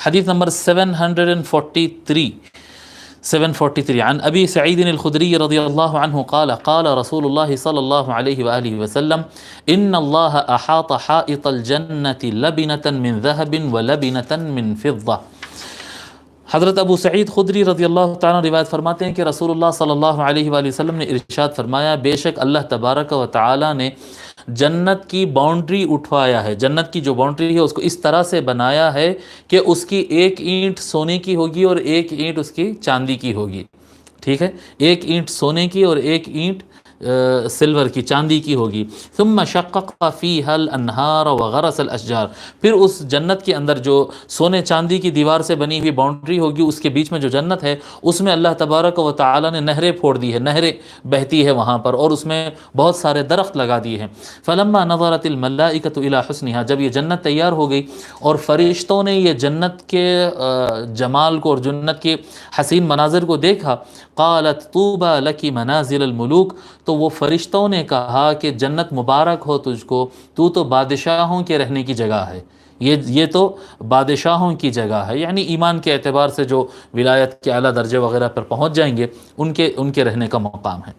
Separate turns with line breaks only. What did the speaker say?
حدیث نمبر 743 عن ابی سعید الخدری رضی اللہ عنہ قال قال رسول اللہ صلی اللہ علیہ وآلہ وسلم ان اللہ احاط حائط الجنة لبنة من ذهب ولبنة من فضة۔ حضرت ابو سعید خدری رضی اللہ تعالیٰ روایت فرماتے ہیں کہ رسول اللہ صلی اللہ علیہ وآلہ وسلم نے ارشاد فرمایا، بے شک اللہ تبارک و تعالیٰ نے جنت کی باؤنڈری اٹھوایا ہے، جنت کی جو باؤنڈری ہے اس کو اس طرح سے بنایا ہے کہ اس کی ایک اینٹ سونے کی ہوگی اور ایک اینٹ اس کی چاندی کی ہوگی، ٹھیک ہے، ایک اینٹ سونے کی اور ایک اینٹ سلور کی، چاندی کی ہوگی۔ ثم شقق فیہا الانہار وغرس الاشجار، پھر اس جنت کے اندر جو سونے چاندی کی دیوار سے بنی ہوئی باؤنڈری ہوگی، اس کے بیچ میں جو جنت ہے اس میں اللہ تبارک و تعالی نے نہریں پھوڑ دی ہے، نہریں بہتی ہے وہاں پر، اور اس میں بہت سارے درخت لگا دیے ہیں۔ فلما نظرت الملائکۃ الی حسنها، جب یہ جنت تیار ہو گئی اور فرشتوں نے یہ جنت کے جمال کو اور جنت کے حسین مناظر کو دیکھا، قالت طوبى لك منازل الملوک، تو وہ فرشتوں نے کہا کہ جنت مبارک ہو تجھ کو، تو بادشاہوں کے رہنے کی جگہ ہے، یہ تو بادشاہوں کی جگہ ہے، یعنی ایمان کے اعتبار سے جو ولایت کے اعلیٰ درجے وغیرہ پر پہنچ جائیں گے ان کے رہنے کا مقام ہے۔